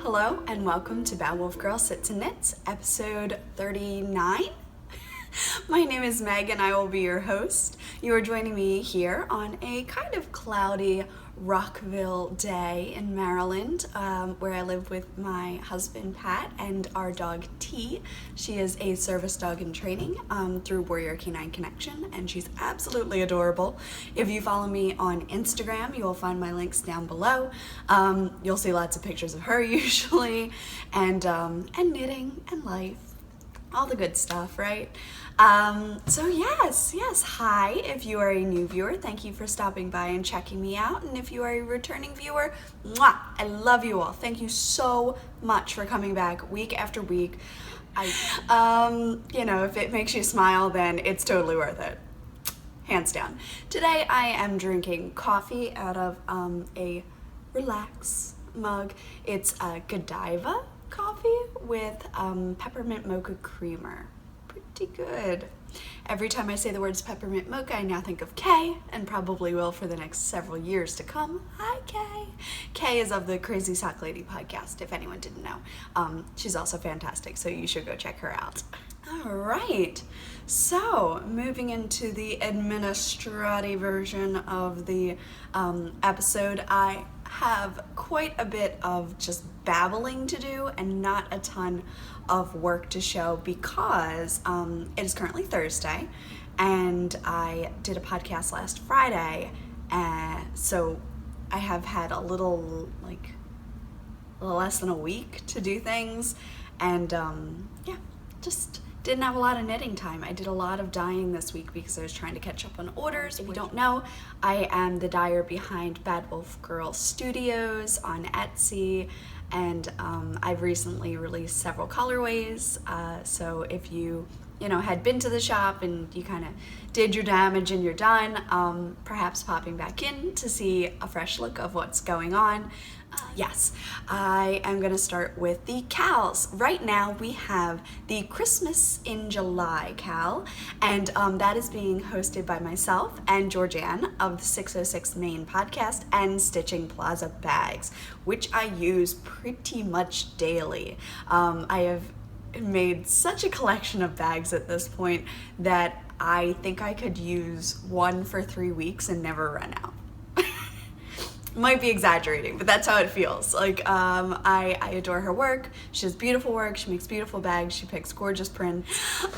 Hello and welcome to Bad Wolf Girl Sits and Knits, episode 39. My name is Meg and I will be your host. You are joining me here on a kind of cloudy Rockville day in Maryland, where I live with my husband Pat and our dog T. She is a service dog in training through Warrior Canine Connection, and she's absolutely adorable. If you follow me on Instagram, you will find my links down below. You'll see lots of pictures of her usually, and knitting and life. All the good stuff, right? So yes, hi. If you are a new viewer, thank you for stopping by and checking me out. And if you are a returning viewer, mwah, I love you all. Thank you so much for coming back week after week. If it makes you smile, then it's totally worth it. Hands down. Today I am drinking coffee out of a Relax mug. It's a Godiva coffee with peppermint mocha creamer. Pretty good. Every time I say the words peppermint mocha, I now think of Kay, and probably will for the next several years to come. Hi, Kay. Kay is of the Crazy Sock Lady podcast, if anyone didn't know. She's also fantastic, so you should go check her out. All right, so moving into the administrative version of the episode, I have quite a bit of just babbling to do and not a ton of work to show because it is currently Thursday and I did a podcast last Friday, so I have had a little less than a week to do things, and just didn't have a lot of knitting time. I did a lot of dyeing this week because I was trying to catch up on orders. If you don't know, I am the dyer behind Bad Wolf Girl Studios on Etsy, and I've recently released several colorways. So if you had been to the shop and you kind of did your damage and you're done, perhaps popping back in to see a fresh look of what's going on. Yes, I am going to start with the Cals. Right now we have the Christmas in July Cal, and that is being hosted by myself and Georgianne of the 606 Maine podcast and Stitching Plaza Bags, which I use pretty much daily. I have made such a collection of bags at this point that I think I could use one for 3 weeks and never run out. Might be exaggerating, but that's how it feels. I adore her work. She does beautiful work. She makes beautiful bags. She picks gorgeous print.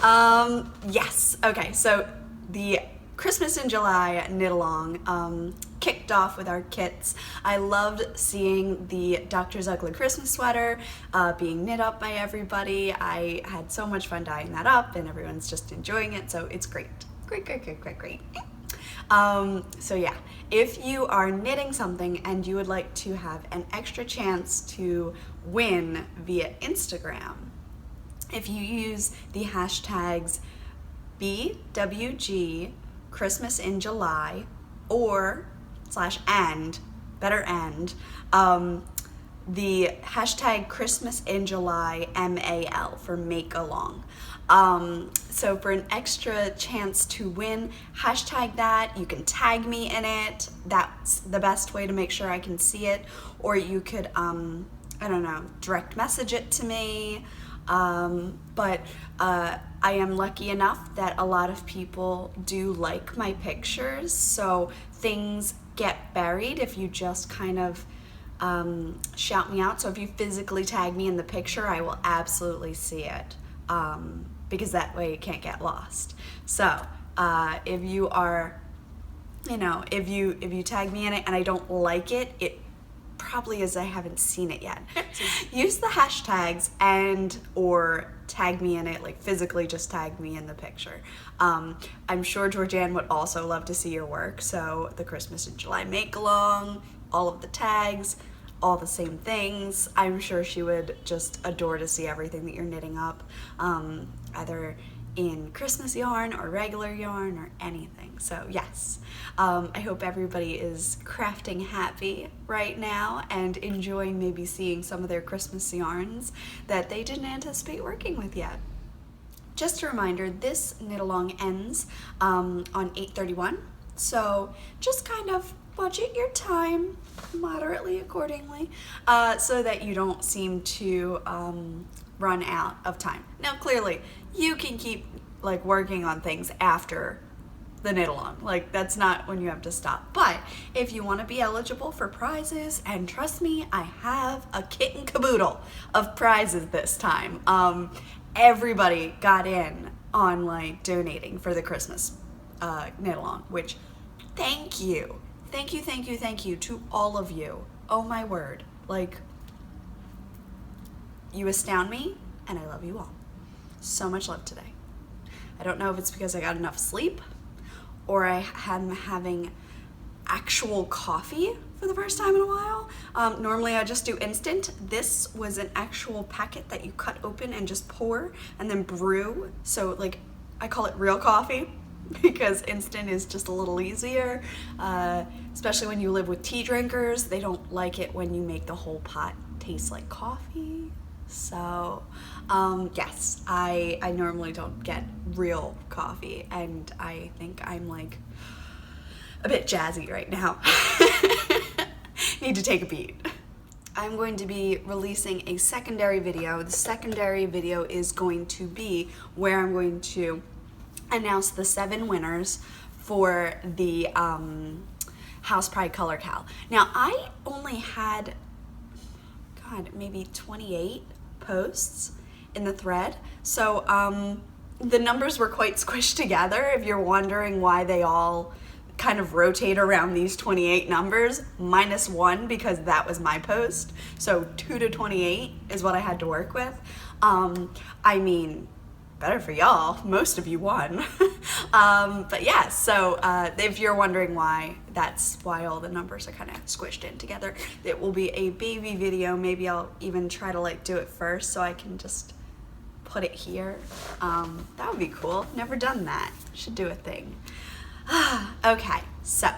Yes. Okay. So the Christmas in July knit along kicked off with our kits. I loved seeing the Doctor's Ugly Christmas sweater being knit up by everybody. I had so much fun dyeing that up, and everyone's just enjoying it. So it's great. Great. So yeah, if you are knitting something and you would like to have an extra chance to win via Instagram, if you use the hashtags BWG Christmas in July or /and, better end, the hashtag Christmas in July MAL for make along. So for an extra chance to win, hashtag that. You can tag me in it. That's the best way to make sure I can see it. Or you could, direct message it to me. But I am lucky enough that a lot of people do like my pictures. So things get buried if you just kind of shout me out. So if you physically tag me in the picture, I will absolutely see it. Because that way it can't get lost. So if you are, if you tag me in it and I don't like it, it probably is I haven't seen it yet. So use the hashtags and or tag me in it, physically just tag me in the picture. I'm sure Georgianne would also love to see your work. So the Christmas in July make along, all of the tags, all the same things. I'm sure she would just adore to see everything that you're knitting up, either in Christmas yarn or regular yarn or anything. So yes, I hope everybody is crafting happy right now and enjoying maybe seeing some of their Christmas yarns that they didn't anticipate working with yet. Just a reminder, this knit along ends on 8/31, so just kind of budget your time moderately accordingly, so that you don't seem to run out of time. Now, clearly, you can keep like working on things after the knit along. Like, that's not when you have to stop. But if you want to be eligible for prizes, and trust me, I have a kit and caboodle of prizes this time. Everybody got in on like donating for the Christmas knit along, which thank you to all of you. Oh my word, like, you astound me, and I love you all. So much love today. I don't know if it's because I got enough sleep or I am having actual coffee for the first time in a while. Normally I just do instant. This was an actual packet that you cut open and just pour and then brew. So like, I call it real coffee because instant is just a little easier, especially when you live with tea drinkers. They don't like it when you make the whole pot taste like coffee. So yes, I normally don't get real coffee, and I think I'm like a bit jazzy right now. Need to take a beat. I'm going to be releasing a secondary video. The secondary video is going to be where I'm going to announce the 7 winners for the House Pride Color Cal. Now, I only had, God, maybe 28 posts in the thread, so the numbers were quite squished together. If you're wondering why they all kind of rotate around these 28 numbers, -1 because that was my post, so 2 to 28 is what I had to work with. I mean, better for y'all, most of you won. But yeah, so if you're wondering why, that's why all the numbers are kind of squished in together. It will be a baby video. Maybe I'll even try to like do it first so I can just put it here. That would be cool. Never done that. Should do a thing. Okay, so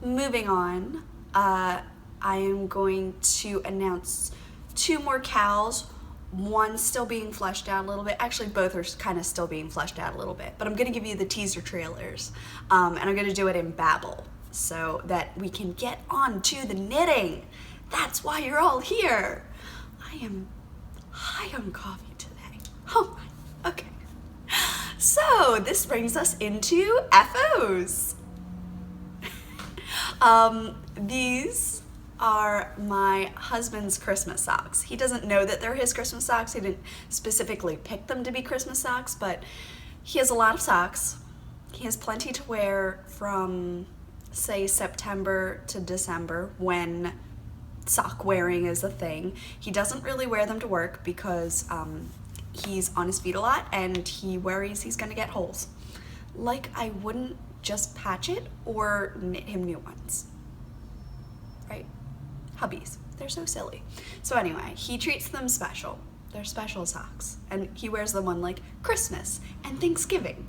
moving on, I am going to announce 2 more cals. One still being fleshed out a little bit. Actually, both are kind of still being fleshed out a little bit, but I'm gonna give you the teaser trailers, and I'm gonna do it in Babbel so that we can get on to the knitting. That's why you're all here. I am high on coffee today. Oh my, okay. So this brings us into FOs. These are my husband's Christmas socks. He doesn't know that they're his Christmas socks. He didn't specifically pick them to be Christmas socks, but he has a lot of socks. He has plenty to wear from, say, September to December, when sock wearing is a thing. He doesn't really wear them to work because he's on his feet a lot and he worries he's gonna get holes. Like, I wouldn't just patch it or knit him new ones, right? Hubbies, they're so silly. So anyway, he treats them special. They're special socks, and he wears them on like Christmas and Thanksgiving.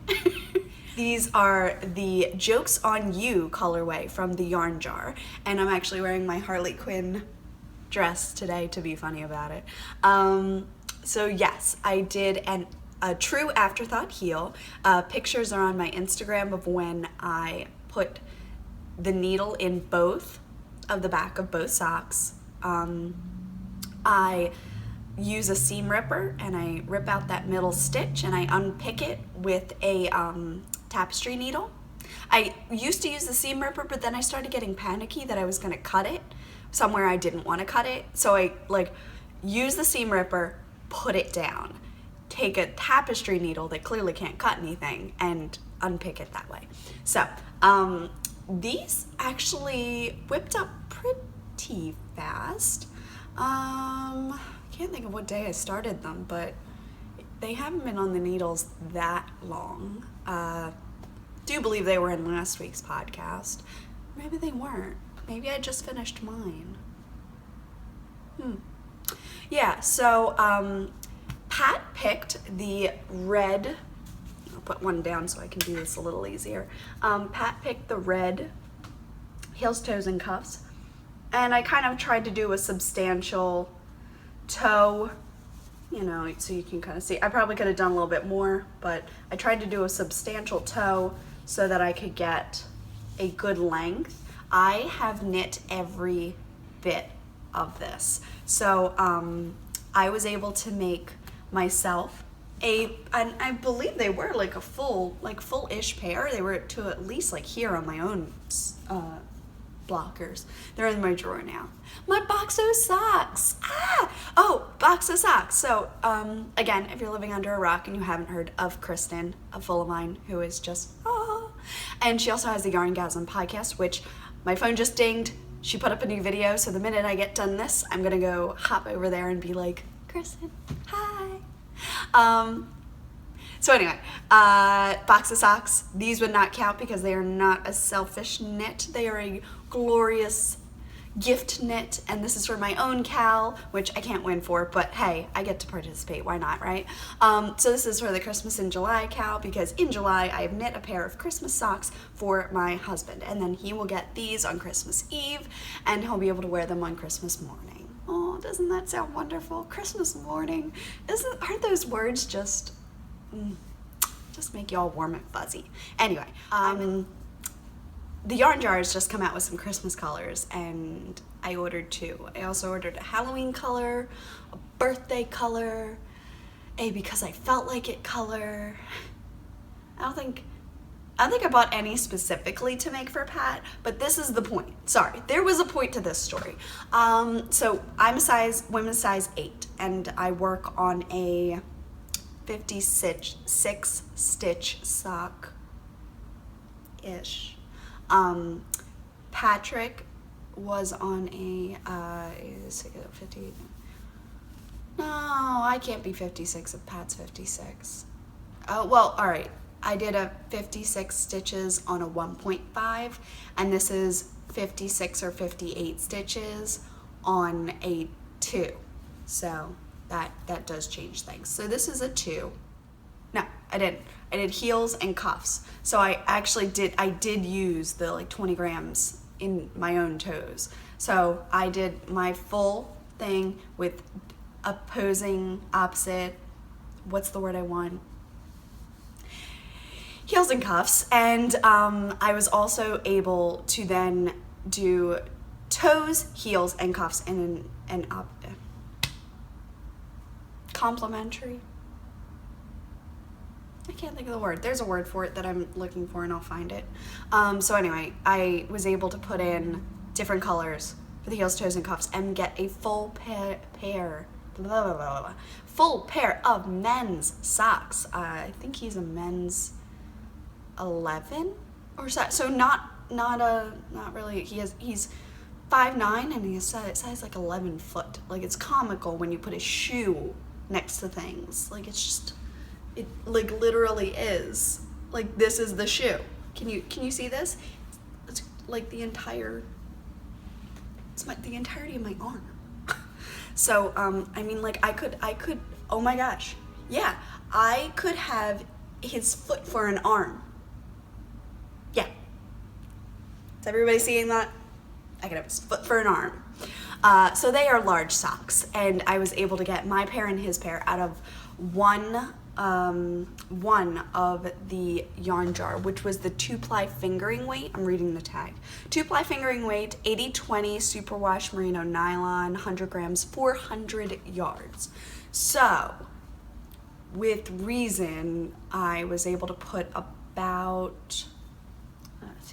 These are the Jokes on You colorway from the Yarn Jar, and I'm actually wearing my Harley Quinn dress today to be funny about it. So yes, I did a true afterthought heel. Pictures are on my Instagram of when I put the needle in both of the back of both socks. I use a seam ripper and I rip out that middle stitch and I unpick it with a tapestry needle. I used to use the seam ripper, but then I started getting panicky that I was gonna cut it somewhere I didn't want to cut it. So I like use the seam ripper, put it down, take a tapestry needle that clearly can't cut anything, and unpick it that way. So these actually whipped up pretty fast. I can't think of what day I started them, but they haven't been on the needles that long. Do believe they were in last week's podcast. Maybe they weren't. Maybe I just finished mine. Yeah, so Pat picked the red, I'll put one down so I can do this a little easier. Pat picked the red heels, toes, and cuffs, and I kind of tried to do a substantial toe, you know, so you can kind of see. I probably could have done a little bit more, but I tried to do a substantial toe so that I could get a good length. I have knit every bit of this. So I was able to make myself and I believe they were like a full-ish pair. They were to at least like here on my own blockers. They're in my drawer now. My Boxo socks. Boxo socks. So again, if you're living under a rock and you haven't heard of Kristen, a full of mine, who is just and she also has the Yarngasm podcast, which my phone just dinged. She put up a new video, so the minute I get done this, I'm gonna go hop over there and be like, Kristen, hi. So anyway, box of socks. These would not count because they are not a selfish knit. They are a glorious gift knit, and this is for my own Cal, which I can't win for, but hey, I get to participate. Why not, right? So this is for the Christmas in July Cal, because in July I have knit a pair of Christmas socks for my husband, and then he will get these on Christmas Eve, and he'll be able to wear them on Christmas morning. Oh, doesn't that sound wonderful? Christmas morning. Aren't those words just make you all warm and fuzzy? Anyway, the Yarn Jar has just come out with some Christmas colors, and I ordered two. I also ordered a Halloween color, a birthday color, a because I felt like it color. I don't think I bought any specifically to make for Pat, but this is the point. Sorry, there was a point to this story. So I'm a women's size 8, and I work on a 56 stitch sock ish. Patrick was on a 50. No, I can't be 56 if Pat's 56. Oh, well, all right. I did a 56 stitches on a 1.5, and this is 56 or 58 stitches on a 2. So that does change things. So this is a 2. No, I didn't. I did heels and cuffs. So I did use the like 20 grams in my own toes. So I did my full thing with opposing, opposite, what's the word I want? Heels and cuffs. And I was also able to then do toes, heels, and cuffs in an complementary. I can't think of the word. There's a word for it that I'm looking for, and I'll find it. So anyway, I was able to put in different colors for the heels, toes, and cuffs and get a full full pair of men's socks. I think he's a men's 11 or so. So not really. He's 5'9" and he's size like 11 foot. Like, it's comical when you put a shoe next to things. Like, it's just. It like literally is. Like, this is the shoe. Can you see this? It's like the entirety of my arm. So I mean, like, I could oh my gosh. Yeah, I could have his foot for an arm. Yeah. Is everybody seeing that? I could have his foot for an arm. So they are large socks, and I was able to get my pair and his pair out of one of the Yarn Jar, which was the 2-ply fingering weight. I'm reading the tag. 2-ply fingering weight, 80/20 superwash merino nylon, 100 grams, 400 yards. So with reason, I was able to put about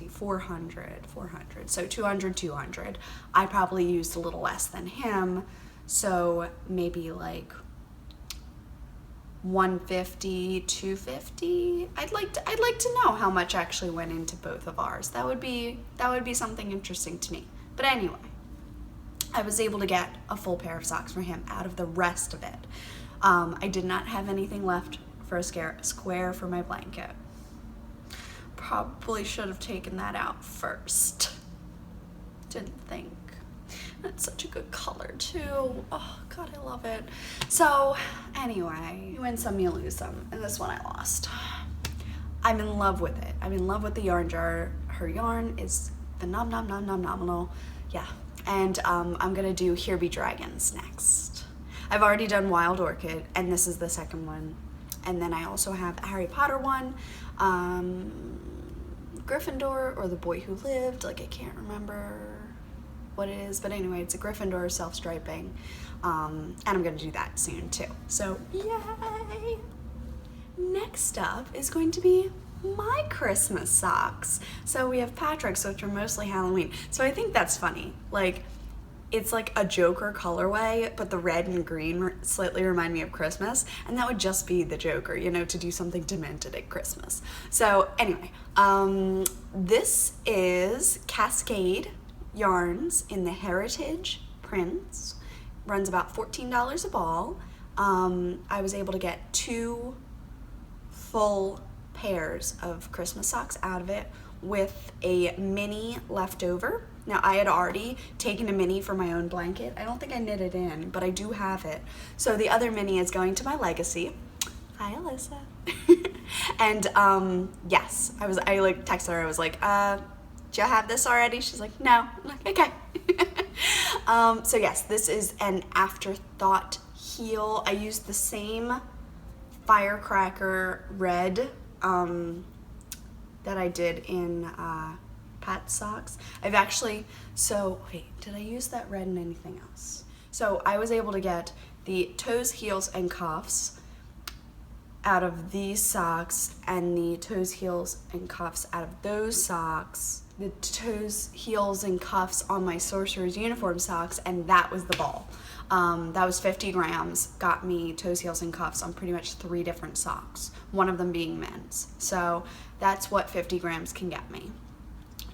400. So 200. I probably used a little less than him, so maybe like 150, 250. I'd like to know how much actually went into both of ours. That would be something interesting to me. But anyway, I was able to get a full pair of socks for him out of the rest of it. I did not have anything left for a square for my blanket. Probably should have taken that out first. Didn't think. It's such a good color too. Oh God, I love it. So anyway, you win some, you lose some, and this one I lost. I'm in love with it. I'm in love with the Yarn Jar. Her yarn is phenomenal. Yeah, and I'm gonna do Here Be Dragons next. I've already done Wild Orchid, and this is the second one. And then I also have a Harry Potter one. Gryffindor or the Boy Who Lived, like I can't remember what it is, but anyway, it's a Gryffindor self-striping, and I'm gonna do that soon too. So yay! Next up is going to be my Christmas socks. So we have Patrick's, which are mostly Halloween. So I think that's funny. Like, it's like a Joker colorway, but the red and green slightly remind me of Christmas, and that would just be the Joker, you know, to do something demented at Christmas. So anyway, this is Cascade yarns in the Heritage prints. Runs about $14 a ball. I was able to get 2 full pairs of Christmas socks out of it with a mini left over. Now, I had already taken a mini for my own blanket. I don't think I knit it in, but I do have it. So the other mini is going to my legacy. Hi, Alyssa. And yes, I like texted her. I was like, do you have this already? She's like, no. I'm like, okay. So yes, this is an Afterthought heel. I used the same Firecracker red that I did in Pat's socks. I've actually, so wait, did I use that red in anything else? So I was able to get the toes, heels, and cuffs out of these socks, and the toes, heels, and cuffs out of those socks, the toes, heels, and cuffs on my Sorcerer's Uniform socks, and that was the ball. That was 50 grams, got me toes, heels, and cuffs on pretty much 3 different socks, one of them being men's. So that's what 50 grams can get me.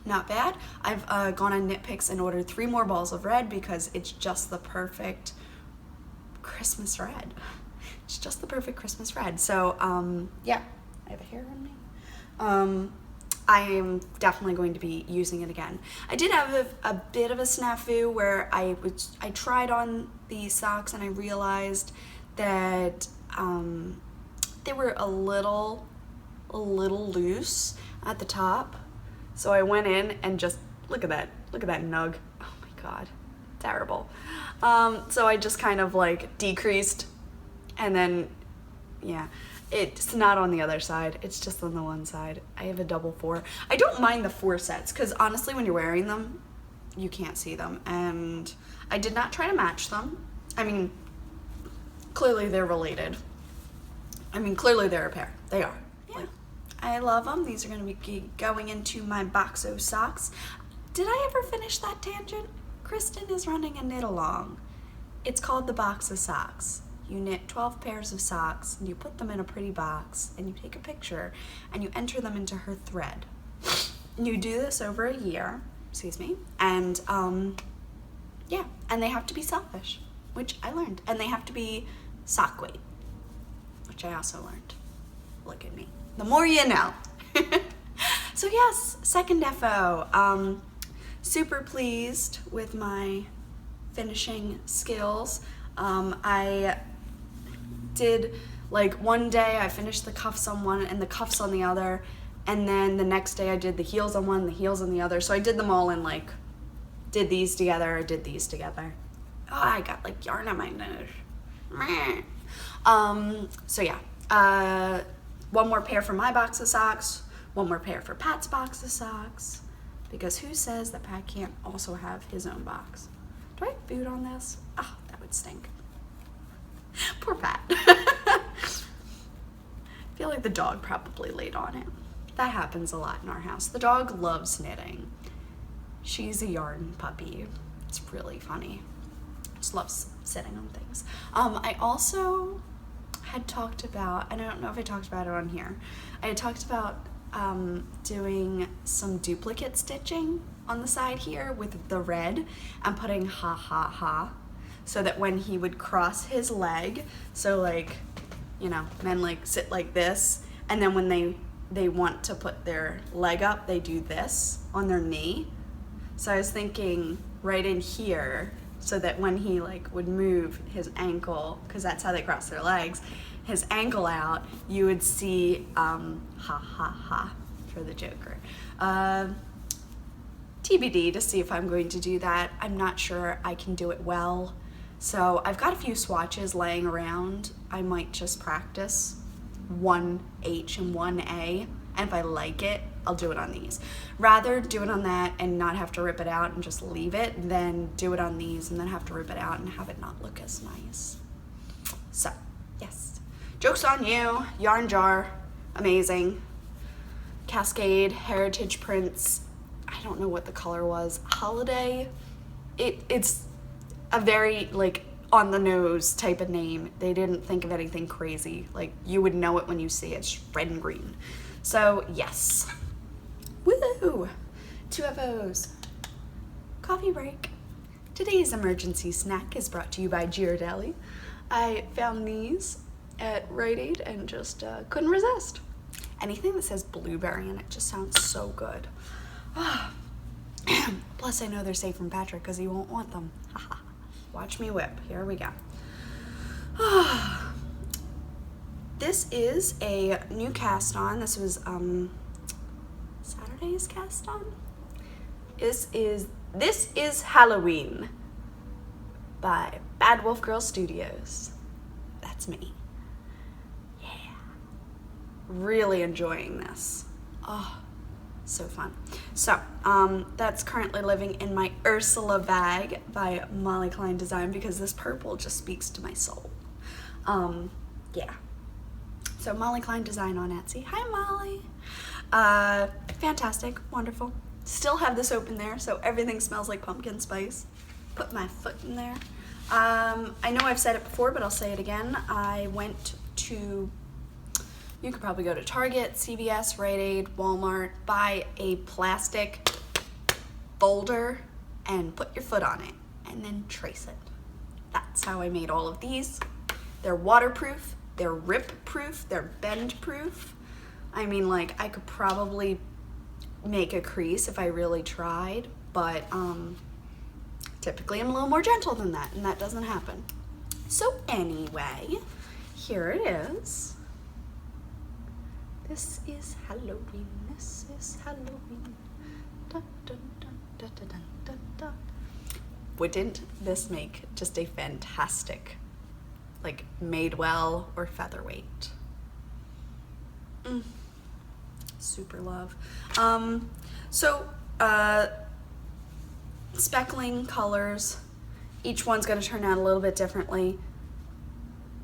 Not bad. I've gone on KnitPicks and ordered 3 more balls of red because it's just the perfect Christmas red. It's just the perfect Christmas red. So yeah, I have a hair on me. I am definitely going to be using it again. I did have a bit of a snafu where I tried on these socks and I realized that they were a little loose at the top. So I went in and just, look at that nug. Oh my God, terrible. So I just kind of like decreased, and then, yeah, it's not on the other side, it's just on the one side. I have a double 4. I don't mind the 4 sets, because honestly when you're wearing them, you can't see them, and I did not try to match them. I mean, clearly they're related. I mean, clearly they're a pair. They are. Yeah. I love them. These are going to be going into my Boxo socks. Did I ever finish that tangent? Kristen is running a knit along. It's called the Box of Socks. You knit 12 pairs of socks, and you put them in a pretty box, and you take a picture, and you enter them into her thread. You do this over a year, and yeah, and they have to be selfish, which I learned, and they have to be sock weight, which I also learned. Look at me. The more you know. So yes, second FO. Super pleased with my finishing skills. I did, like, one day I finished the cuffs on one and the cuffs on the other, and then the next day I did the heels on one, the heels on the other. So I did them all in, like, did these together, did these together. Oh, I got like yarn on my nose. So yeah, one more pair for my box of socks, one more pair for Pat's box of socks, because who says that Pat can't also have his own box? Do I have food on this? Oh, that would stink. Poor Pat. I feel like the dog probably laid on it. That happens a lot in our house. The dog loves knitting. She's a yarn puppy. It's really funny. Just loves sitting on things. I also had talked about, and I don't know if I talked about it on here, I had talked about doing some duplicate stitching on the side here with the red and putting ha ha ha, so that when he would cross his leg, so like, you know, men like sit like this, and then when they want to put their leg up, they do this on their knee. So I was thinking right in here, so that when he like would move his ankle, because that's how they cross their legs, his ankle out, you would see ha ha ha for the Joker. TBD to see if I'm going to do that. I'm not sure I can do it well. So I've got a few swatches laying around. I might just practice 1H and 1A, and if I like it, I'll do it on these. Rather do it on that and not have to rip it out and just leave it than do it on these and then have to rip it out and have it not look as nice. So, yes. Joke's on you. Yarn jar, amazing. Cascade, Heritage Prints, I don't know what the color was. Holiday, it's a very like on the nose type of name. They didn't think of anything crazy. Like you would know it when you see it. It's red and green. So yes. Woo! 2 of those. Coffee break. Today's emergency snack is brought to you by Ghirardelli. I found these at Rite Aid and just couldn't resist. Anything that says blueberry in it just sounds so good. Plus I know they're safe from Patrick because he won't want them. Watch me whip. Here we go. This is a new cast on. This was Saturday's cast on. This is Halloween by Bad Wolf Girl Studios. That's me. Yeah. Really enjoying this. Oh, so fun. So, that's currently living in my Ursula bag by Molly Klein Design because this purple just speaks to my soul. Yeah. So Molly Klein Design on Etsy. Hi, Molly. Fantastic, wonderful. Still have this open there, so everything smells like pumpkin spice. Put my foot in there. I know I've said it before, but I'll say it again. I went to, you could probably go to Target, CVS, Rite Aid, Walmart, buy a plastic folder and put your foot on it and then trace it. That's how I made all of these. They're waterproof, they're rip proof, they're bend proof. I mean, like, I could probably make a crease if I really tried, but typically I'm a little more gentle than that, and that doesn't happen. So anyway, here it is. This is Halloween, this is Halloween. Dun, dun, dun, dun, dun, dun, dun, dun. Wouldn't this make just a fantastic, like, Madewell or featherweight? Super love. Speckling colors. Each one's gonna turn out a little bit differently.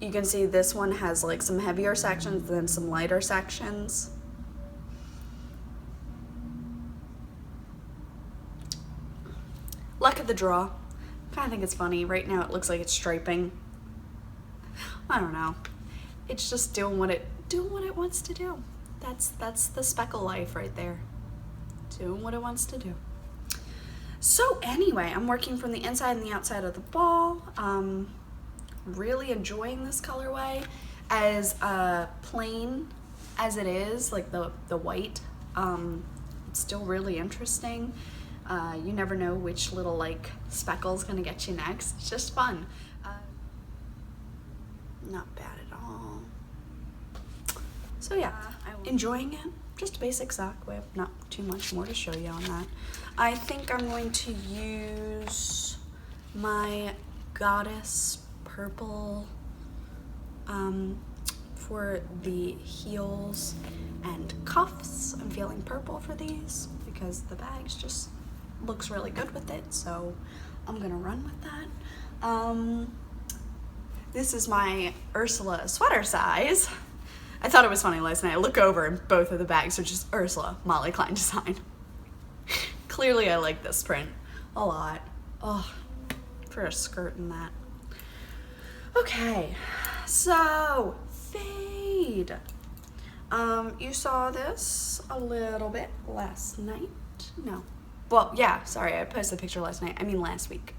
You can see this one has like some heavier sections than some lighter sections. Luck of the draw. Kinda think it's funny. Right now it looks like it's striping. I don't know. It's just doing what it wants to do. That's the speckle life right there. Doing what it wants to do. So anyway, I'm working from the inside and the outside of the ball. Really enjoying this colorway. As plain as it is, like the white, it's still really interesting. You never know which little like speckle's gonna get you next. It's just fun. Not bad at all. So yeah, enjoying it. Just a basic sock. We have not too much more to show you on that. I think I'm going to use my Goddess purple for the heels and cuffs. I'm feeling purple for these because the bags just looks really good with it, so I'm gonna run with that. This is my Ursula sweater size. I thought it was funny last night. I look over and both of the bags are just Ursula, Molly Klein Design. Clearly I like this print a lot. Oh, for a skirt and that. Okay, so fade. You saw this a little bit last night. No. Well, yeah, sorry, I posted a picture last night. I mean last week.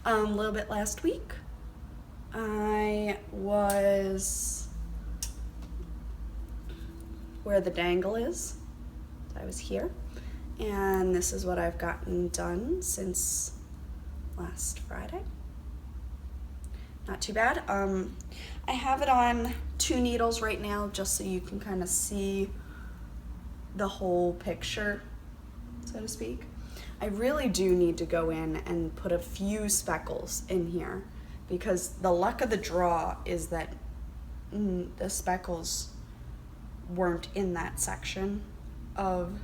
A little bit last week. I was where the dangle is. I was here. And this is what I've gotten done since last Friday. Not too bad. I have it on 2 needles right now just so you can kind of see the whole picture, so to speak. I really do need to go in and put a few speckles in here because the luck of the draw is that the speckles weren't in that section of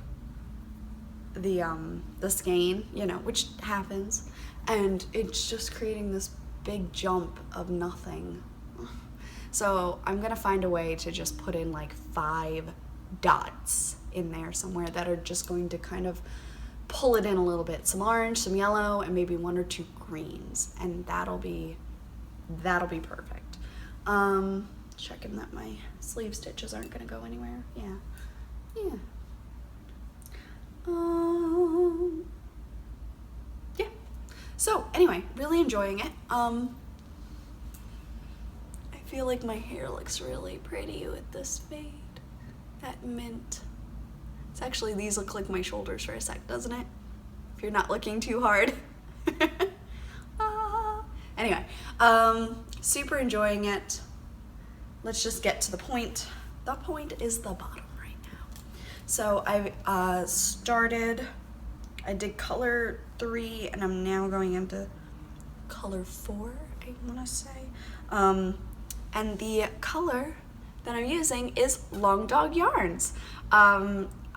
the skein, you know, which happens, and it's just creating this big jump of nothing. So I'm gonna find a way to just put in like 5 dots in there somewhere that are just going to kind of pull it in a little bit. Some orange, some yellow, and maybe 1 or 2 greens, and that'll be perfect. Checking that my sleeve stitches aren't gonna go anywhere. Yeah. Yeah. So anyway, really enjoying it. I feel like my hair looks really pretty with this fade. That mint. It's actually, these look like my shoulders for a sec, doesn't it? If you're not looking too hard. Anyway, super enjoying it. Let's just get to the point. The point is the bottom right now. So I did color 3, and I'm now going into color 4, I wanna say. And the color that I'm using is Long Dog Yarns.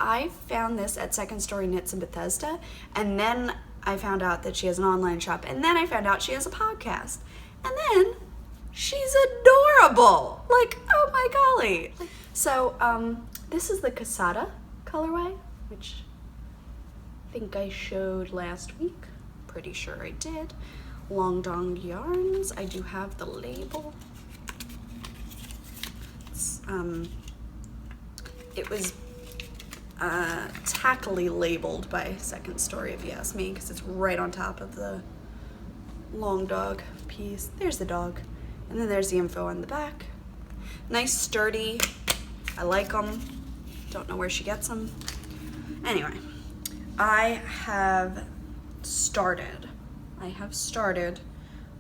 I found this at Second Story Knits in Bethesda, and then I found out that she has an online shop, and then I found out she has a podcast, and then she's adorable. Like, oh my golly. So this is the Casada colorway, which I think I showed last week. Pretty sure I did. Long Dog Yarns. I do have the label. It was tackily labeled by Second Story, if you ask me, because it's right on top of the Long Dog piece. There's the dog, and then there's the info on the back. Nice, sturdy. I like them. Don't know where she gets them. Anyway, I have started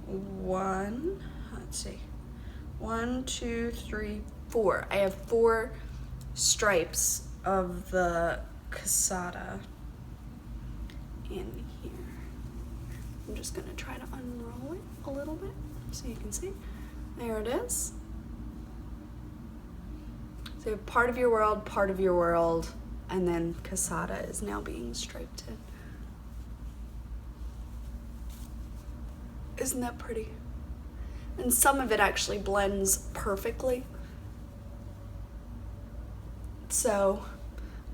1, 2, 3, 4. I have 4 stripes of the Casada in here. I'm just gonna try to unroll it a little bit so you can see. There it is. So part of your world, and then Casada is now being striped in. Isn't that pretty? And some of it actually blends perfectly. So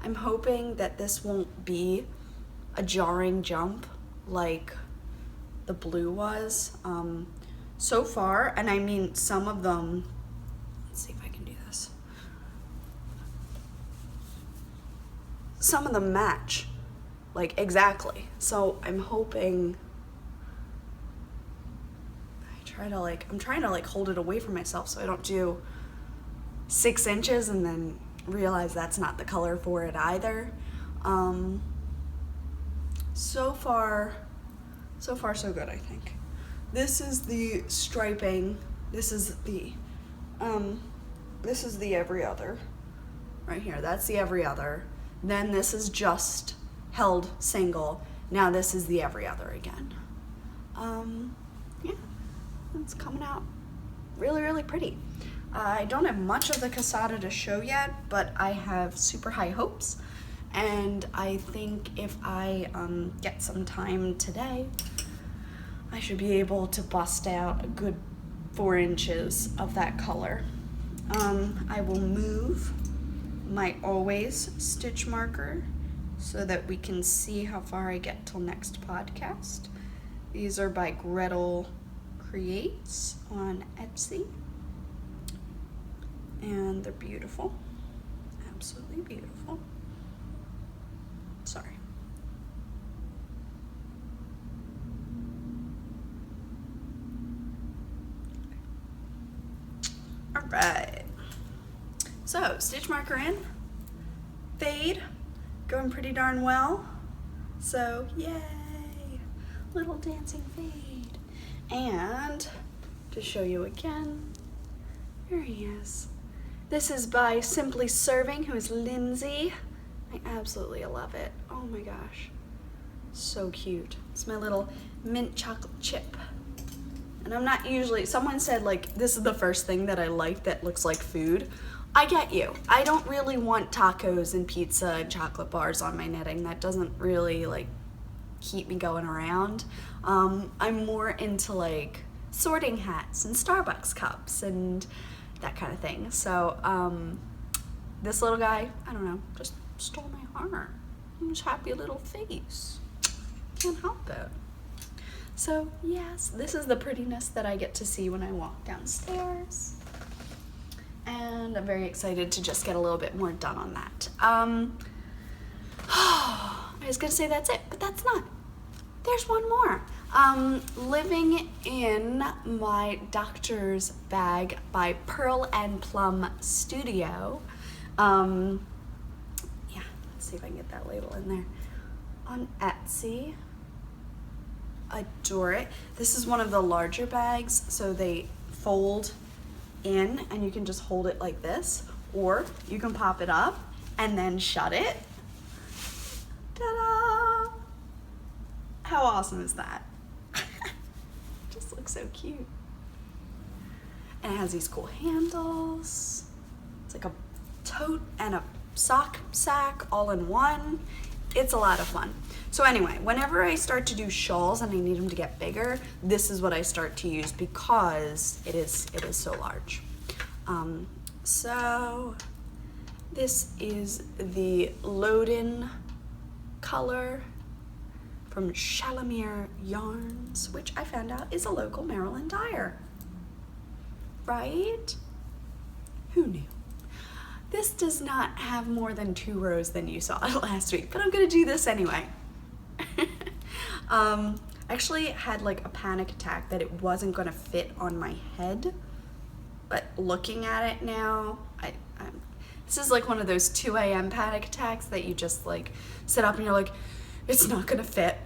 I'm hoping that this won't be a jarring jump like the blue was so far. And I mean, some of them, let's see if I can do this. Some of them match, like exactly. So I'm hoping, I'm trying to hold it away from myself so I don't do 6 inches and then realize that's not the color for it either. So far so good, I think. This is the striping. This is the every other right here. That's the every other. Then this is just held single. Now this is the every other again. Yeah, it's coming out really, really pretty. I don't have much of the Casada to show yet, but I have super high hopes, and I think if I get some time today, I should be able to bust out a good 4 inches of that color. I will move my always stitch marker so that we can see how far I get till next podcast. These are by Gretel Creates on Etsy. And they're beautiful, absolutely beautiful. Sorry. All right. So stitch marker in, fade, going pretty darn well. So yay, little dancing fade. And to show you again, here he is. This is by Simply Serving, who is Lindsay. I absolutely love it. Oh my gosh, so cute. It's my little mint chocolate chip. And I'm not usually, someone said like, this is the first thing that I like that looks like food. I get you. I don't really want tacos and pizza and chocolate bars on my knitting. That doesn't really like keep me going around. I'm more into like sorting hats and Starbucks cups and that kind of thing. So this little guy, I don't know, just stole my heart. His happy little face. Can't help it. So yes, this is the prettiness that I get to see when I walk downstairs. And I'm very excited to just get a little bit more done on that. I was gonna say that's it, but that's not. There's one more. Living in my doctor's bag by Pearl and Plum Studio. Yeah, let's see if I can get that label in there. On Etsy. Adore it. This is one of the larger bags, so they fold in and you can just hold it like this, or you can pop it up and then shut it. Ta-da! How awesome is that? Just looks so cute. And it has these cool handles. It's like a tote and a sock sack all in one. It's a lot of fun. So anyway, whenever I start to do shawls and I need them to get bigger, this is what I start to use because it is so large. So this is the Loden color from Shalamere Yarns, which I found out is a local Maryland dyer. Right? Who knew? This does not have more than 2 rows than you saw last week, but I'm gonna do this anyway. I actually had like a panic attack that it wasn't gonna fit on my head, but looking at it now, this is like one of those 2 a.m. panic attacks that you just like sit up and you're like, it's not gonna fit.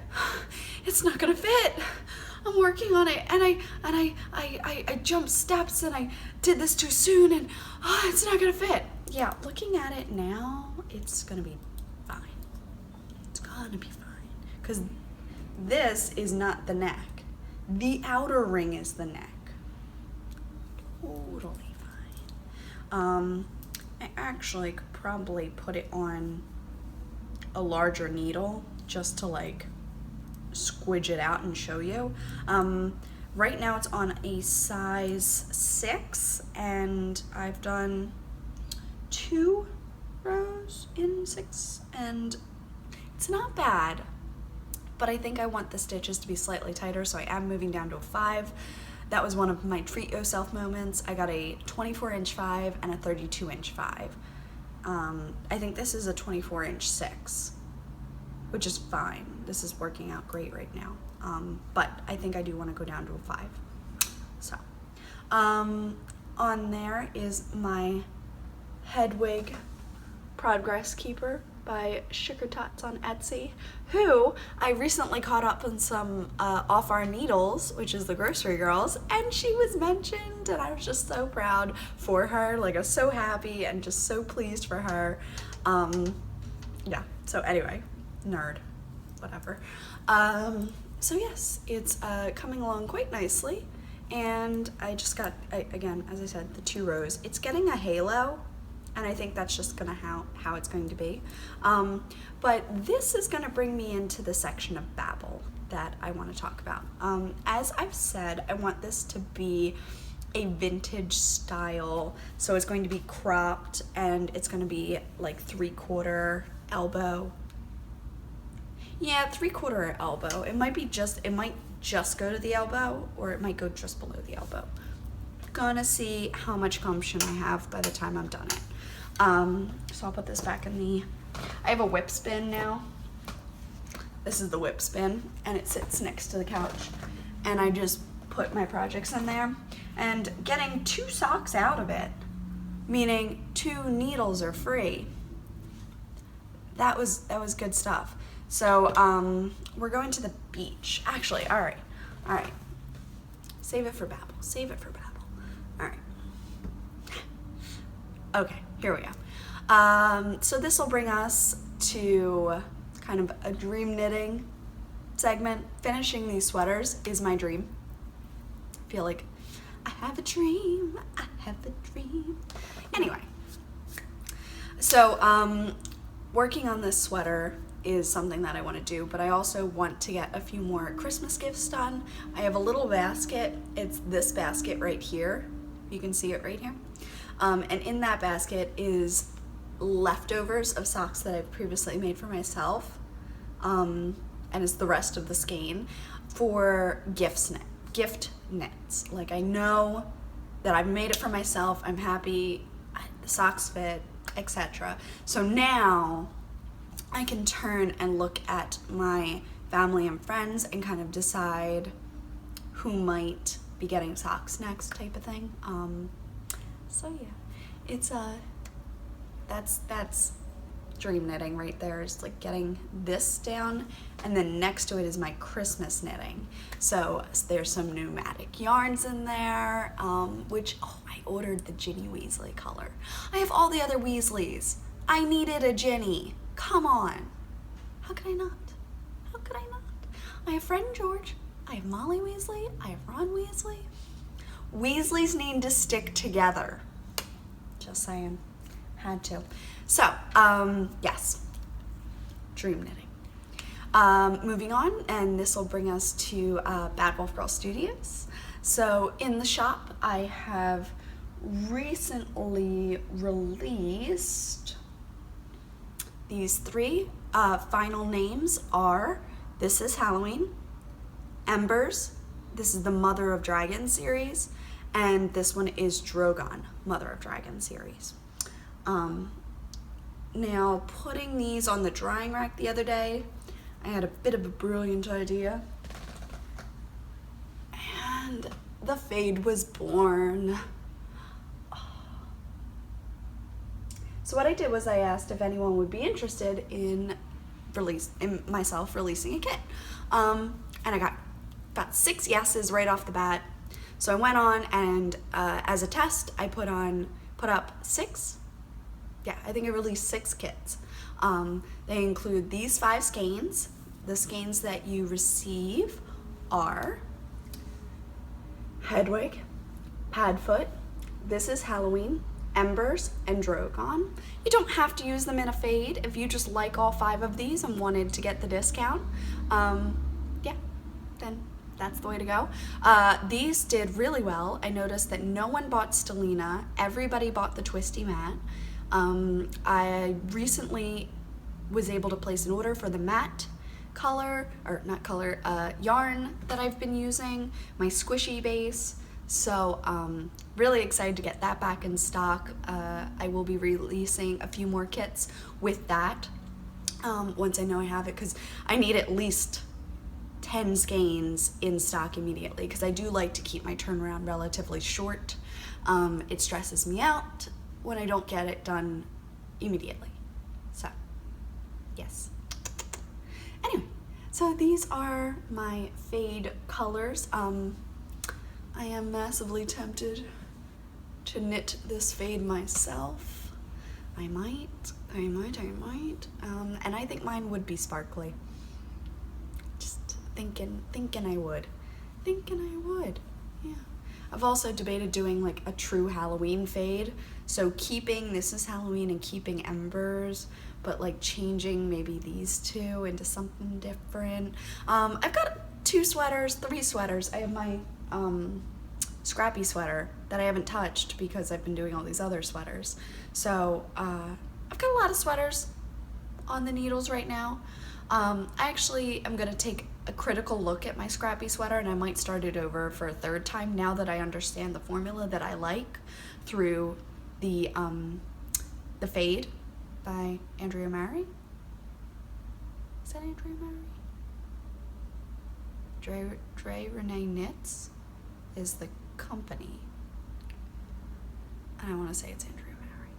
It's not gonna fit. I'm working on it, and I jumped steps and I did this too soon, and it's not gonna fit. Yeah, looking at it now, it's gonna be fine. It's gonna be fine. Because this is not the neck. The outer ring is the neck. Totally fine. I actually could probably put it on a larger needle just to like squidge it out and show you. Right now it's on a size 6 and I've done 2 rows in 6 and it's not bad, but I think I want the stitches to be slightly tighter, so I am moving down to a 5. That was one of my treat yourself moments. I got a 24-inch 5 and a 32-inch 5. I think this is a 24-inch 6, which is fine. This is working out great right now. But I think I do want to go down to a 5. So, on there is my Hedwig Progress Keeper by Sugar Tots on Etsy, who I recently caught up on some Off Our Needles, which is the Grocery Girls, and she was mentioned, and I was just so proud for her. Like, I was so happy and just so pleased for her. Yeah, so anyway, nerd, whatever. So yes, it's coming along quite nicely, and I just got, again, as I said, the 2 rows. It's getting a halo, and I think that's just gonna how it's going to be. But this is gonna bring me into the section of Babel that I wanna talk about. As I've said, I want this to be a vintage style, so it's going to be cropped, and it's gonna be like 3/4 elbow. Yeah, 3/4 elbow. It might just go to the elbow, or it might go just below the elbow. Gonna see how much gumption I have by the time I'm done it. So I'll put this back in I have a whip spin now. This is the whip spin, and it sits next to the couch. And I just put my projects in there, and getting 2 socks out of it, meaning 2 needles are free. That was good stuff. So we're going to the beach. Actually, all right. Save it for Babel. All right. Okay, here we go. So this will bring us to kind of a dream knitting segment. Finishing these sweaters is my dream. I feel like I have a dream. Anyway, So working on this sweater is something that I want to do, but I also want to get a few more Christmas gifts done. I have a little basket. It's this basket right here. You can see it right here. And in that basket is leftovers of socks that I've previously made for myself. And it's the rest of the skein for gift knits. Like, I know that I've made it for myself. I'm happy. The socks fit, etc. So now I can turn and look at my family and friends and kind of decide who might be getting socks next, type of thing. So yeah, it's that's dream knitting right there, is like getting this down, and then next to it is my Christmas knitting. So there's some pneumatic yarns in there, which, I ordered the Ginny Weasley color. I have all the other Weasleys. I needed a Ginny. Come on. How could I not? How could I not? I have Fred and George. I have Molly Weasley. I have Ron Weasley. Weasleys need to stick together. Just saying. Had to. So, yes. Dream knitting. Moving on, and this will bring us to Bad Wolf Girl Studios. So in the shop, I have recently released these three. Final names are This Is Halloween, Embers, this is the Mother of Dragons series, and this one is Drogon, Mother of Dragons series. Now, putting these on the drying rack the other day, I had a bit of a brilliant idea, and the fade was born. So what I did was I asked if anyone would be interested in myself releasing a kit, and I got 6 yeses right off the bat. So I went on and as a test, I put up 6. Yeah, I think I released 6 kits. They include these 5 skeins. The skeins that you receive are Hedwig, Padfoot, This Is Halloween, Embers, and Drogon. You don't have to use them in a fade if you just like all 5 of these and wanted to get the discount. Yeah, then that's the way to go. These did really well. I noticed that no one bought Stellina. Everybody bought the Twisty Mat. I recently was able to place an order for the matte yarn that I've been using, my squishy base. So really excited to get that back in stock. I will be releasing a few more kits with that once I know I have it, because I need at least 10 skeins in stock immediately, because I do like to keep my turnaround relatively short. It stresses me out when I don't get it done immediately. So, yes. Anyway, so these are my fade colors. I am massively tempted to knit this fade myself. I might. And I think mine would be sparkly. Just thinking I would. Yeah. I've also debated doing like a true Halloween fade. So keeping This Is Halloween and keeping Embers, but like changing maybe these 2 into something different. I've got 3 sweaters. I have my scrappy sweater that I haven't touched because I've been doing all these other sweaters. So I've got a lot of sweaters on the needles right now. I actually am gonna take a critical look at my scrappy sweater, and I might start it over for a 3rd time now that I understand the formula that I like through the Fade by Andrea Mary. Is that Andrea Mary? Dre Renee Knits is the company. And I want to say it's Andrea Mary.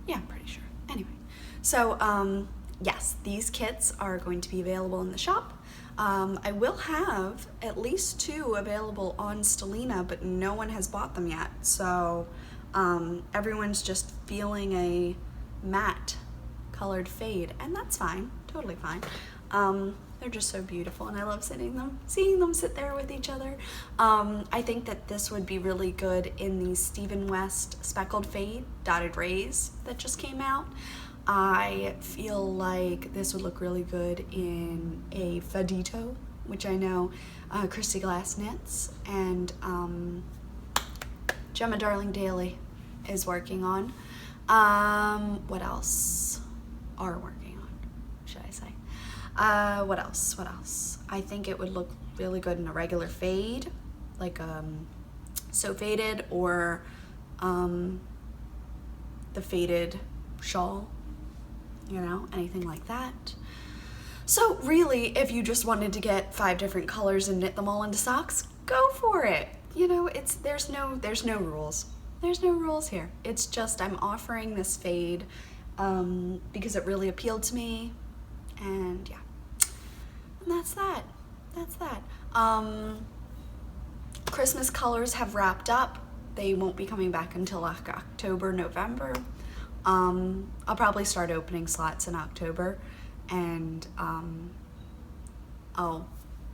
Yeah, I'm pretty sure. Anyway, so yes, these kits are going to be available in the shop. I will have at least 2 available on Stellina, but no one has bought them yet. So everyone's just feeling a matte colored fade, and that's fine. totally fine. They're just so beautiful, and I love seeing them sit there with each other. I think that this would be really good in the Stephen West Speckled Fade Dotted Rays that just came out. I feel like this would look really good in a Fadito, which I know Christy Glass knits, and Gemma Darling Daly is working on. What else are working on, should I say? What else? I think it would look really good in a regular fade, like So Faded, or the faded shawl, you know, anything like that. So really, if you just wanted to get 5 different colors and knit them all into socks, go for it. You know, there's no rules. There's no rules here. It's just I'm offering this fade because it really appealed to me, and yeah. And that's that. Christmas colors have wrapped up. They won't be coming back until like October, November. I'll probably start opening slots in October, and I'll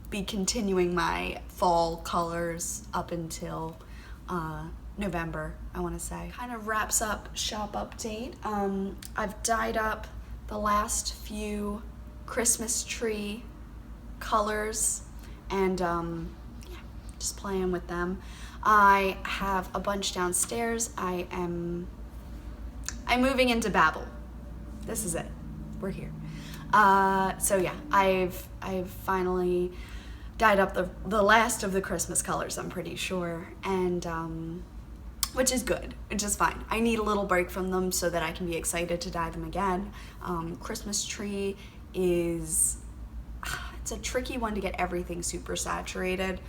be continuing my fall colors up until November, I want to say. Kind of wraps up shop update. I've dyed up the last few Christmas tree colors, and yeah, just playing with them. I have a bunch downstairs. I'm moving into Babel. This is it. We're here. So yeah, I've finally dyed up the last of the Christmas colors, I'm pretty sure, and which is good, which is fine. I need a little break from them so that I can be excited to dye them again. Christmas tree is, it's a tricky one to get everything super saturated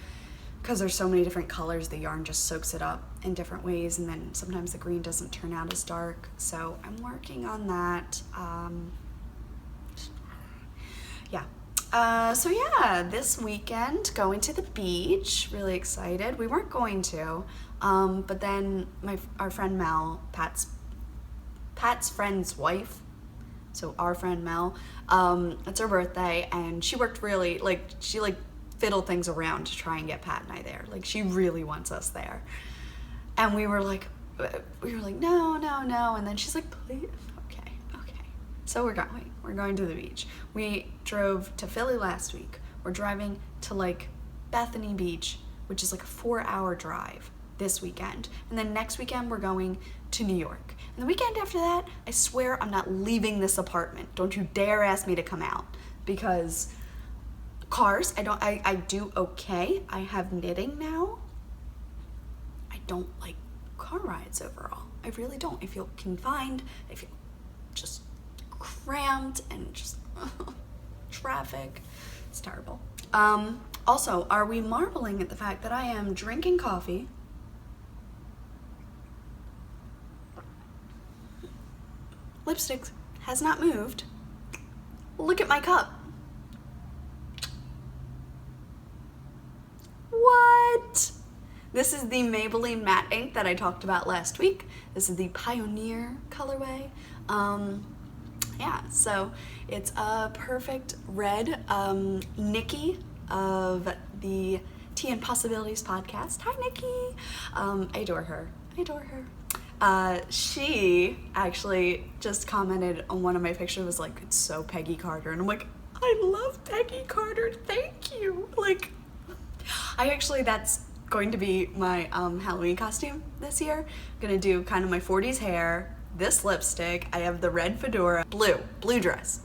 because there's so many different colors. The yarn just soaks it up in different ways, and then sometimes the green doesn't turn out as dark. So I'm working on that. So yeah, this weekend going to the beach. Really excited. We weren't going to, but then our friend Mel, Pat's friend's wife, so our friend Mel, it's her birthday, and she worked really, she fiddled things around to try and get Pat and I there. She really wants us there. And we were like, no, and then she's like, please, okay. So we're going to the beach. We drove to Philly last week. We're driving to Bethany Beach, which is a 4-hour drive this weekend. And then next weekend we're going to New York. And the weekend after that, I swear I'm not leaving this apartment. Don't you dare ask me to come out, because cars, I do okay. I have knitting now. I don't like car rides overall. I really don't. I feel confined. I feel just cramped and just traffic. It's terrible. Also, are we marveling at the fact that I am drinking coffee, lipstick has not moved, look at my cup. What? This is the Maybelline Matte Ink that I talked about last week. This is the Pioneer colorway. Yeah, so it's a perfect red. Nikki of the Tea and Possibilities podcast. Hi, Nikki. I adore her. She actually just commented on one of my pictures, was like, it's so Peggy Carter. And I'm like, I love Peggy Carter. Thank you. That's going to be my Halloween costume this year. I'm gonna do kind of my 40s hair, this lipstick, I have the red fedora, blue dress.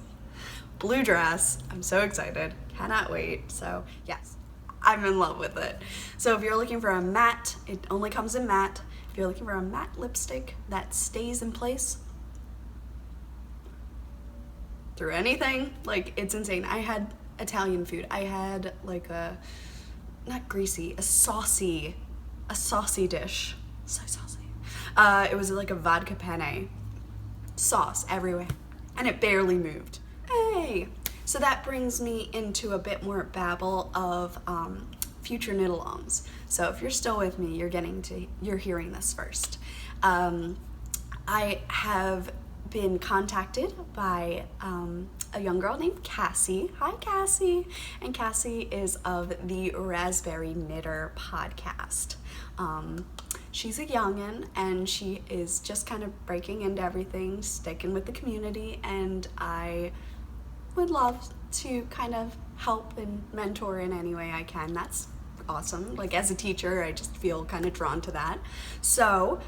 I'm so excited, cannot wait. So yes, I'm in love with it. So if you're looking for a matte, it only comes in matte. If you're looking for a matte lipstick that stays in place through anything, it's insane. I had Italian food. I had a saucy dish. So saucy. It was a vodka penne. Sauce everywhere. And it barely moved. Hey! So that brings me into a bit more babble of future knit-alongs. So if you're still with me, you're hearing this first. I have been contacted by a young girl named Cassie. Hi, Cassie. And Cassie is of the Raspberry Knitter podcast. She's a youngin', and she is just kind of breaking into everything, sticking with the community, and I would love to kind of help and mentor in any way I can. That's awesome. Like, as a teacher, I just feel kind of drawn to that. So,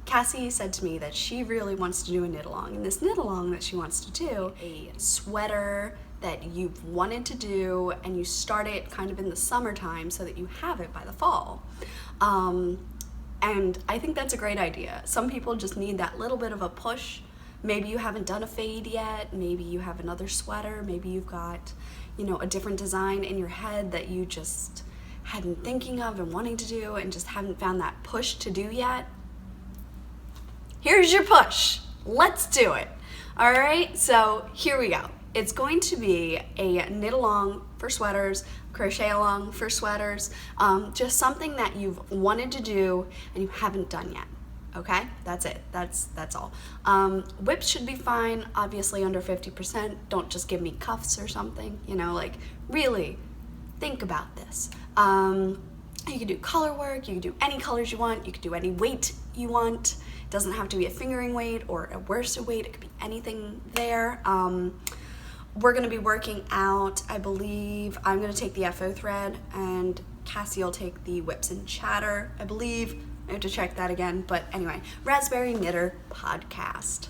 Cassie said to me that she really wants to do a knit along, and this knit along that she wants to do, a sweater that you've wanted to do, and you start it kind of in the summertime so that you have it by the fall. And I think that's a great idea. Some people just need that little bit of a push. Maybe you haven't done a fade yet, maybe you have another sweater, maybe you've got, you know, a different design in your head that you just had been thinking of and wanting to do and just haven't found that push to do yet. Here's your push. Let's do it. All right, so here we go. It's going to be a knit along for sweaters, crochet along for sweaters, just something that you've wanted to do and you haven't done yet. Okay, that's it. That's all. Whips should be fine, obviously under 50%. Don't just give me cuffs or something, you know, like really think about this. You can do color work, you can do any colors you want, you can do any weight you want. It doesn't have to be a fingering weight or a worsted weight, it could be anything there. We're gonna be working out, I believe, I'm gonna take the FO thread and Cassie will take the Whips and Chatter, I believe. I have to check that again, but anyway, Raspberry Knitter podcast.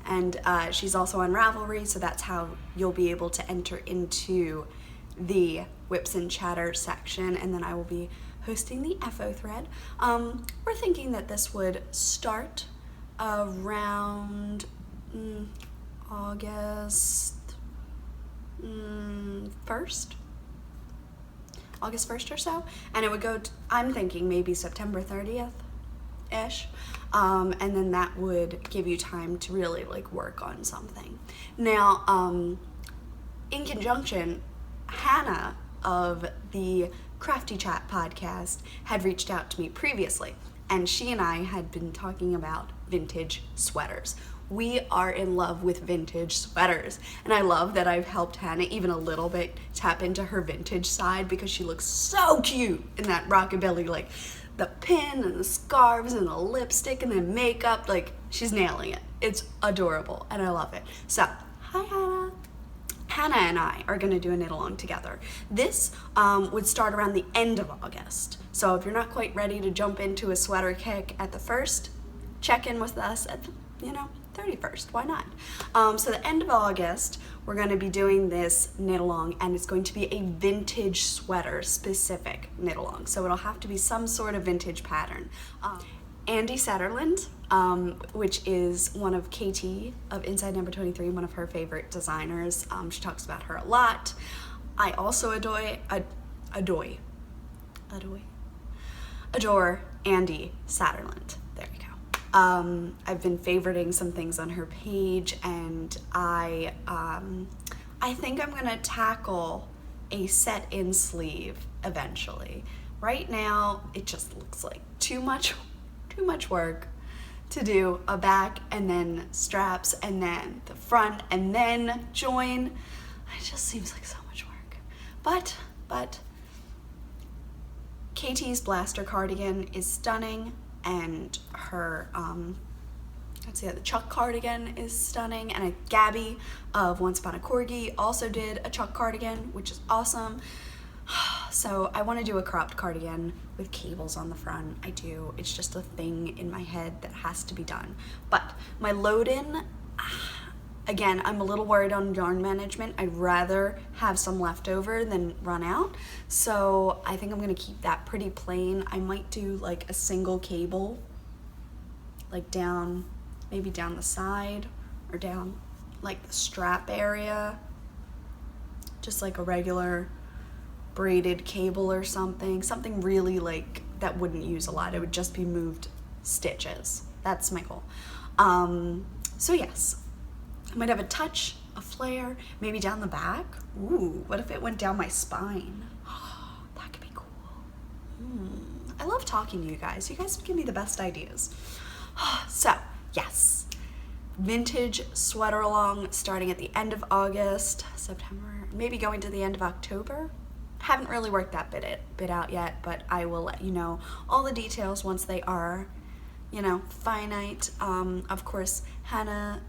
And she's also on Ravelry, so that's how you'll be able to enter into the Whips and Chatter section, and then I will be hosting the FO thread. We're thinking that this would start around August 1st? August 1st or so, and it would go I'm thinking maybe September 30th-ish, and then that would give you time to really like work on something. Now, in conjunction, Hannah of the Crafty Chat podcast had reached out to me previously, and she and I had been talking about vintage sweaters. We are in love with vintage sweaters, and I love that I've helped Hannah even a little bit tap into her vintage side because she looks so cute in that rockabilly, like the pin and the scarves and the lipstick and the makeup, like she's nailing it. It's adorable and I love it. So, hi Hannah. Hannah and I are gonna do a knit along together. This would start around the end of August. So if you're not quite ready to jump into a sweater kick at the 1st, check in with us at the, 31st, why not? So the end of August, we're gonna be doing this knit along, and it's going to be a vintage sweater specific knit along. So it'll have to be some sort of vintage pattern. Andi Satterlund, which is one of KT of Inside Number 23, one of her favorite designers. She talks about her a lot. I also adore Andi Satterlund. There we go. I've been favoriting some things on her page, and I think I'm gonna tackle a set-in sleeve eventually. Right now, it just looks like too much work to do a back and then straps and then the front and then join. It just seems like so much work. But KT's Blaster cardigan is stunning, and her the Chuck cardigan is stunning, and Gabby of Once Upon a Corgi also did a Chuck cardigan, which is awesome. So I want to do a cropped cardigan with cables on the front. I do. It's just a thing in my head that has to be done. But my load-in, again, I'm a little worried on yarn management. I'd rather have some left over than run out. So I think I'm going to keep that pretty plain. I might do like a single cable, like maybe down the side or down like the strap area. Just like a regular braided cable or something really like that wouldn't use a lot. It would just be moved stitches. That's my goal. So yes, I might have a touch, a flare, maybe down the back. Ooh, what if it went down my spine? That could be cool. I love talking to you guys. You guys give me the best ideas. So yes, vintage sweater along starting at the end of August, September, maybe going to the end of October. Haven't really worked that bit out yet, but I will let you know all the details once they are, finite. Of course, Hannah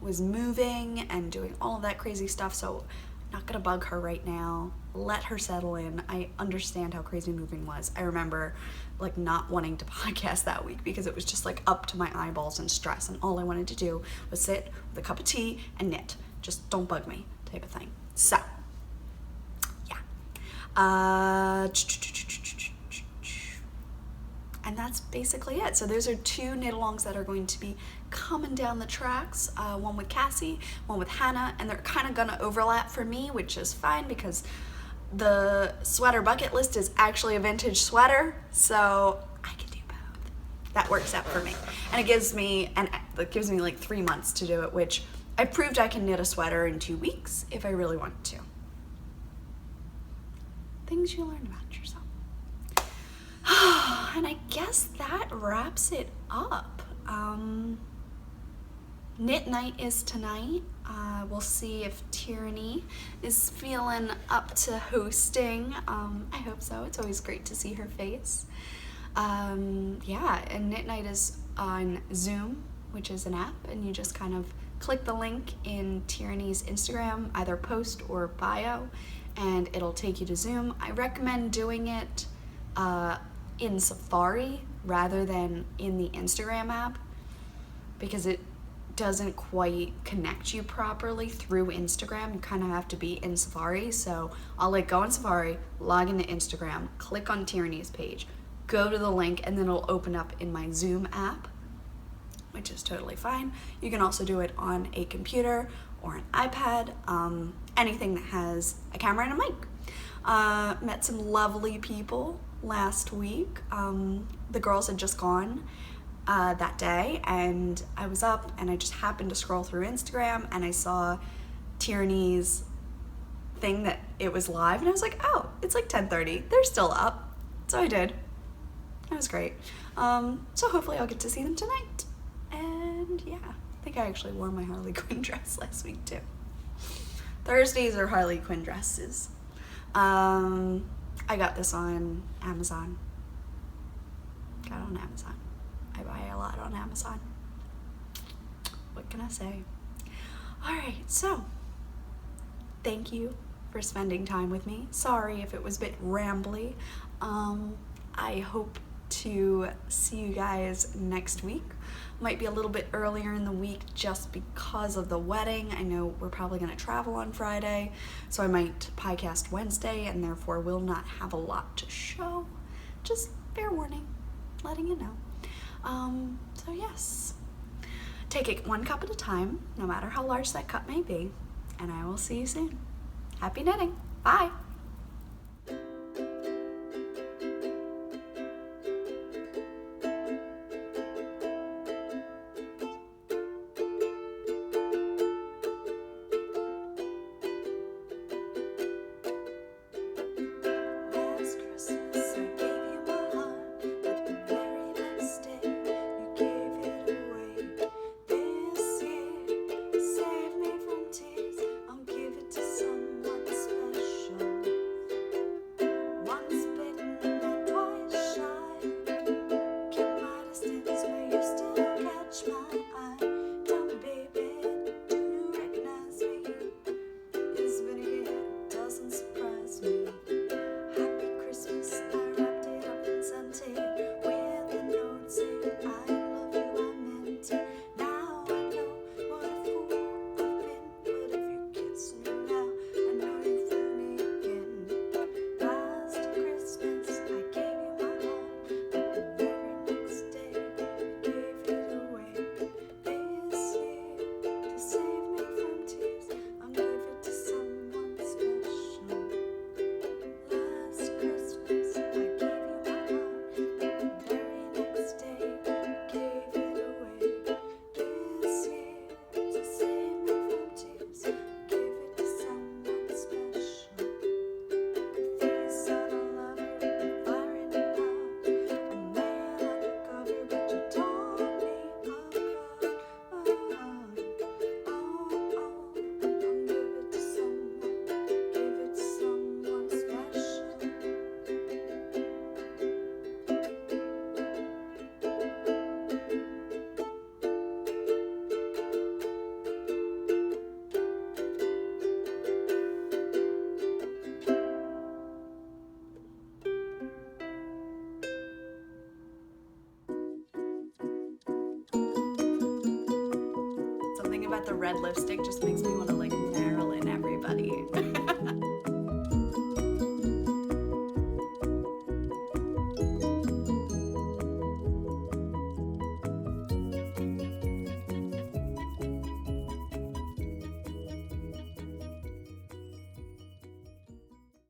was moving and doing all of that crazy stuff, so not gonna bug her right now. Let her settle in. I understand how crazy moving was. I remember not wanting to podcast that week because it was just up to my eyeballs in stress, and all I wanted to do was sit with a cup of tea and knit. Just don't bug me type of thing. So yeah. And that's basically it. So those are 2 knit-alongs that are going to be coming down the tracks. One with Cassie, one with Hannah, and they're kind of gonna overlap for me, which is fine because the sweater bucket list is actually a vintage sweater, so I can do both. That works out for me, and it gives me 3 months to do it, which I proved I can knit a sweater in 2 weeks if I really wanted to. Things you learn about yourself. And I guess that wraps it up. Knit night is tonight. We'll see if Tyranny is feeling up to hosting. I hope so. It's always great to see her face. Yeah, and Knit night is on Zoom, which is an app, and you just kind of click the link in Tyranny's Instagram, either post or bio, and it'll take you to Zoom. I recommend doing it in Safari rather than in the Instagram app because it doesn't quite connect you properly through Instagram. You kind of have to be in Safari. So I'll go on Safari, log into Instagram, click on Tyranny's page, go to the link, and then it'll open up in my Zoom app, which is totally fine. You can also do it on a computer or an iPad, anything that has a camera and a mic. Met some lovely people last week. The girls had just gone that day, and I was up and I just happened to scroll through Instagram and I saw Tyranny's thing that it was live, and I was like, oh, it's 10:30, they're still up. So I did. It was great. So hopefully I'll get to see them tonight. And yeah, I think I actually wore my Harley Quinn dress last week too. Thursdays are Harley Quinn dresses. I got this on Amazon. Got it on Amazon. I buy a lot on Amazon. What can I say? Alright, so thank you for spending time with me. Sorry if it was a bit rambly. I hope to see you guys next week. Might be a little bit earlier in the week just because of the wedding. I know we're probably going to travel on Friday, so I might podcast Wednesday and therefore will not have a lot to show. Just fair warning, letting you know. So yes, take it 1 cup at a time, no matter how large that cup may be, and I will see you soon. Happy knitting. Bye. Save me from tears, I'll give it to someone special. about the red lipstick just makes me want to like Marilyn everybody.